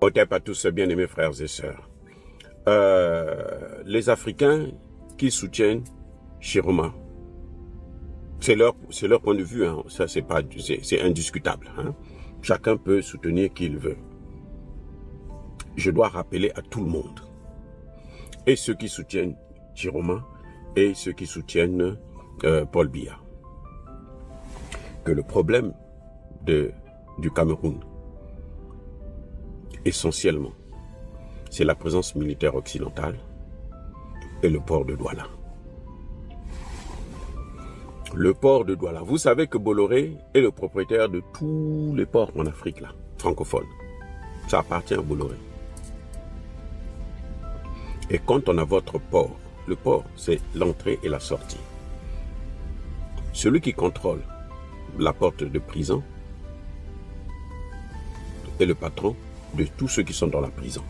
Au tape à tous, bien-aimés frères et sœurs. Les Africains qui soutiennent Chiroma, c'est leur point de vue, hein. Ça c'est indiscutable. Hein. Chacun peut soutenir qui il veut. Je dois rappeler à tout le monde, et ceux qui soutiennent Chiroma, et ceux qui soutiennent Paul Biya, que le problème du Cameroun, essentiellement, c'est la présence militaire occidentale et le port de Douala. Le port de Douala. Vous savez que Bolloré est le propriétaire de tous les ports en Afrique, là, francophones. Ça appartient à Bolloré. Et quand on a votre port, le port, c'est l'entrée et la sortie. Celui qui contrôle la porte de prison est le patron de tous ceux qui sont dans la prison.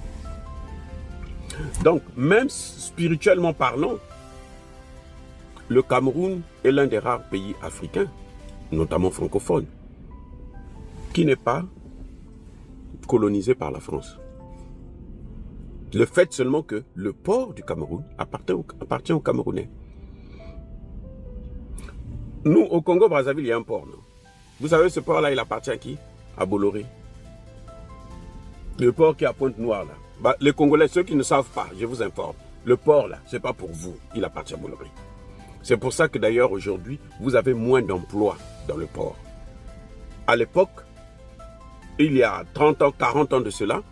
Donc, même spirituellement parlant, le Cameroun est l'un des rares pays africains, notamment francophones, qui n'est pas colonisé par la France. Le fait seulement que le port du Cameroun appartient aux Camerounais. Nous, au Congo-Brazzaville, il y a un port, non? Vous savez, ce port-là, il appartient à qui? À Bolloré. Le port qui est à Pointe-Noire, là. Bah, les Congolais, ceux qui ne savent pas, je vous informe, le port, là, c'est pas pour vous, il appartient à Bolloré. C'est pour ça que d'ailleurs, aujourd'hui, vous avez moins d'emplois dans le port. À l'époque, il y a 30 ans, 40 ans de cela,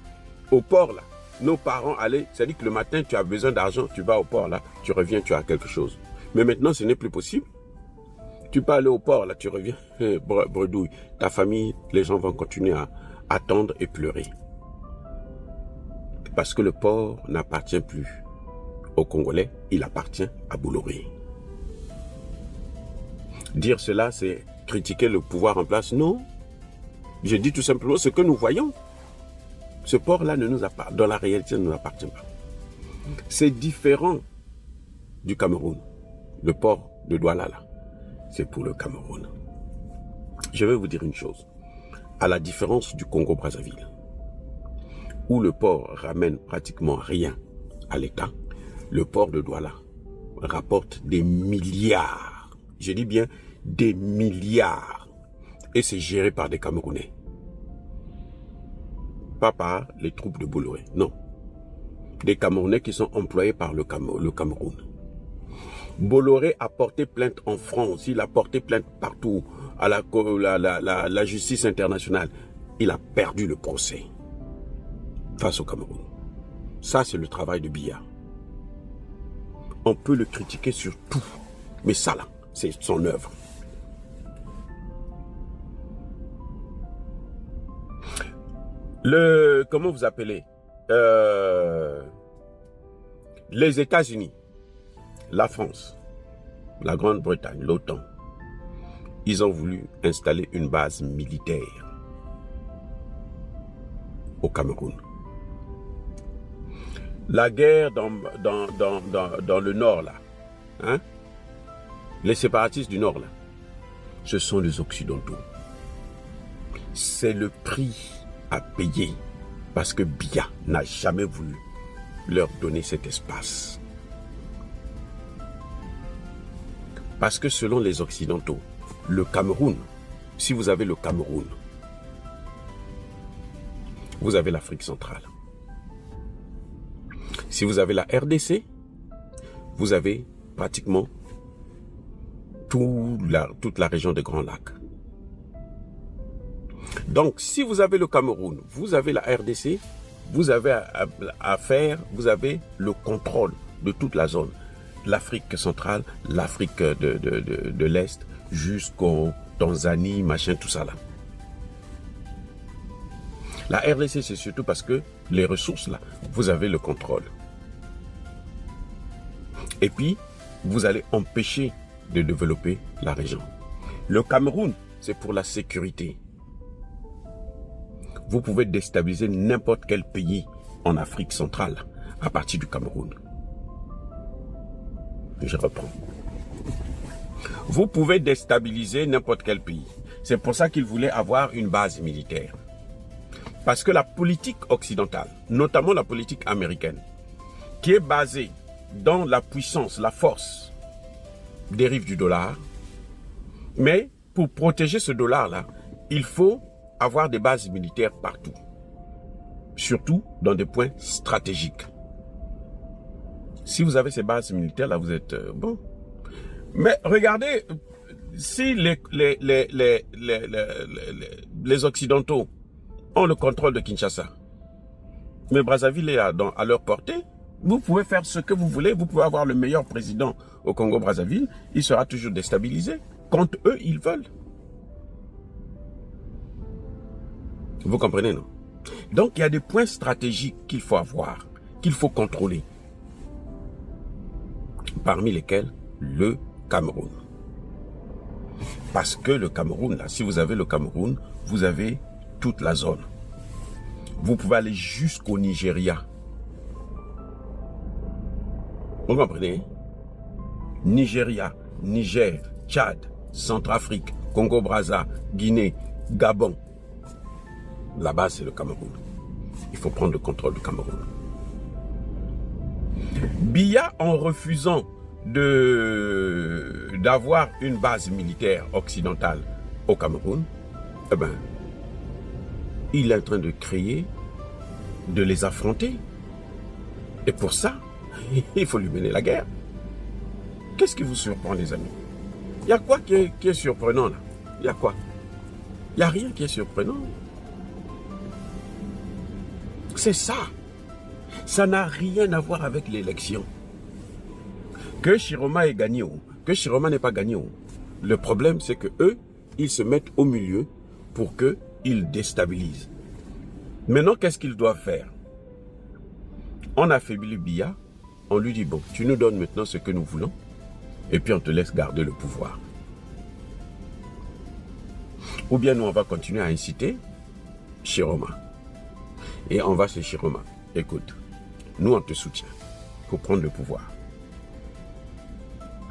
au port, là, nos parents allaient, c'est-à-dire que le matin, tu as besoin d'argent, tu vas au port, là, tu reviens, tu as quelque chose. Mais maintenant, ce n'est plus possible. Tu peux aller au port, là, tu reviens, bredouille. Ta famille, les gens vont continuer à attendre et pleurer. Parce que le port n'appartient plus aux Congolais, il appartient à Bolloré. Dire cela, c'est critiquer le pouvoir en place. Non. Je dis tout simplement ce que nous voyons. Ce port-là, dans la réalité, ne nous appartient pas. C'est différent du Cameroun. Le port de Douala, là, c'est pour le Cameroun. Je vais vous dire une chose. À la différence du Congo-Brazzaville, où le port ramène pratiquement rien à l'État, le port de Douala rapporte des milliards. Je dis bien des milliards. Et c'est géré par des Camerounais. Pas par les troupes de Bolloré, non. Des Camerounais qui sont employés par le Cameroun. Bolloré a porté plainte en France, il a porté plainte partout à la justice internationale. Il a perdu le procès face au Cameroun. Ça, c'est le travail de Biya. On peut le critiquer sur tout, mais ça là, c'est son œuvre. Comment vous appelez les États-Unis, la France, la Grande-Bretagne, l'OTAN, ils ont voulu installer une base militaire au Cameroun. La guerre dans le nord, là, hein, les séparatistes du nord, là, ce sont les Occidentaux. C'est le prix à payer parce que Biya n'a jamais voulu leur donner cet espace. Parce que selon les Occidentaux, le Cameroun, si vous avez le Cameroun, vous avez l'Afrique centrale. Si vous avez la RDC, vous avez pratiquement toute la région des Grands Lacs. Donc, si vous avez le Cameroun, vous avez la RDC, vous avez vous avez le contrôle de toute la zone. L'Afrique centrale, l'Afrique de l'Est, jusqu'au Tanzanie, machin, tout ça là. La RDC, c'est surtout parce que les ressources là, vous avez le contrôle. Et puis, vous allez empêcher de développer la région. Le Cameroun, c'est pour la sécurité. Vous pouvez déstabiliser n'importe quel pays en Afrique centrale à partir du Cameroun. Je reprends. Vous pouvez déstabiliser n'importe quel pays. C'est pour ça qu'ils voulaient avoir une base militaire. Parce que la politique occidentale, notamment la politique américaine, qui est basée dans la puissance, la force, dérive du dollar. Mais pour protéger ce dollar-là, il faut avoir des bases militaires partout. Surtout dans des points stratégiques. Si vous avez ces bases militaires-là, vous êtes bon. Mais regardez, si les Occidentaux ont le contrôle de Kinshasa, mais Brazzaville est à leur portée, vous pouvez faire ce que vous voulez, vous pouvez avoir le meilleur président au Congo-Brazzaville, il sera toujours déstabilisé quand eux, ils veulent. Vous comprenez, non? Donc, il y a des points stratégiques qu'il faut avoir, qu'il faut contrôler. Parmi lesquels, le Cameroun. Parce que le Cameroun, là, si vous avez le Cameroun, vous avez toute la zone. Vous pouvez aller jusqu'au Nigeria. Vous comprenez? Nigeria, Niger, Tchad, Centrafrique, Congo-Brazza, Guinée, Gabon. Là-bas, c'est le Cameroun. Il faut prendre le contrôle du Cameroun. Biya, en refusant d'avoir une base militaire occidentale au Cameroun, eh ben, il est en train de créer, de les affronter. Et pour ça, il faut lui mener la guerre. Qu'est-ce qui vous surprend, les amis? Il y a quoi qui est surprenant là? Il y a quoi? Il n'y a rien qui est surprenant. C'est ça. Ça n'a rien à voir avec l'élection. Que Chiroma ait gagné ou que Chiroma n'ait pas gagné. Le problème, c'est que eux, ils se mettent au milieu pour qu'ils déstabilisent. Maintenant, qu'est-ce qu'ils doivent faire? On affaiblit Biya, on lui dit, bon, tu nous donnes maintenant ce que nous voulons, et puis on te laisse garder le pouvoir. Ou bien nous, on va continuer à inciter Chiroma. Et on va chez Chiroma. Écoute, nous, on te soutient pour prendre le pouvoir.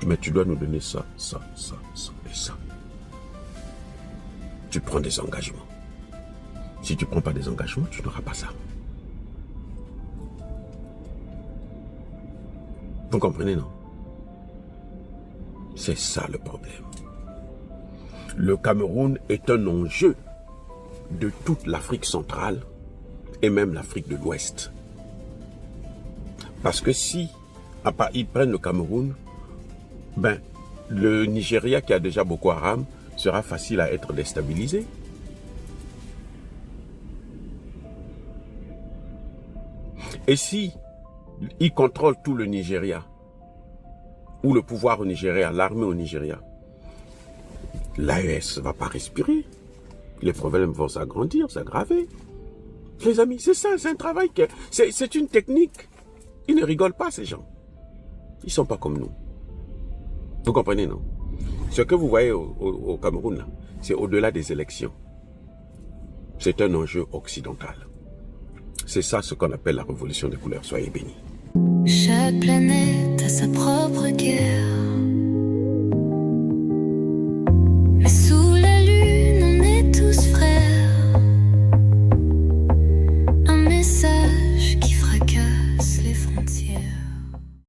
Mais tu dois nous donner ça, ça, ça, ça et ça. Tu prends des engagements. Si tu ne prends pas des engagements, tu n'auras pas ça. Vous comprenez, non? C'est ça le problème. Le Cameroun est un enjeu de toute l'Afrique centrale et même l'Afrique de l'Ouest. Parce que si ils prennent le Cameroun, ben, le Nigeria qui a déjà Boko Haram sera facile à être déstabilisé. Et si ils contrôlent tout le Nigeria, ou le pouvoir au Nigeria, l'armée au Nigeria, l'AES ne va pas respirer. Les problèmes vont s'agrandir, s'aggraver. Les amis, c'est ça, c'est un travail, c'est une technique. Ils ne rigolent pas, ces gens. Ils ne sont pas comme nous. Vous comprenez, non? Ce que vous voyez au Cameroun, là, c'est au-delà des élections. C'est un enjeu occidental. C'est ça ce qu'on appelle la révolution des couleurs. Soyez bénis. Chaque planète a sa propre guerre.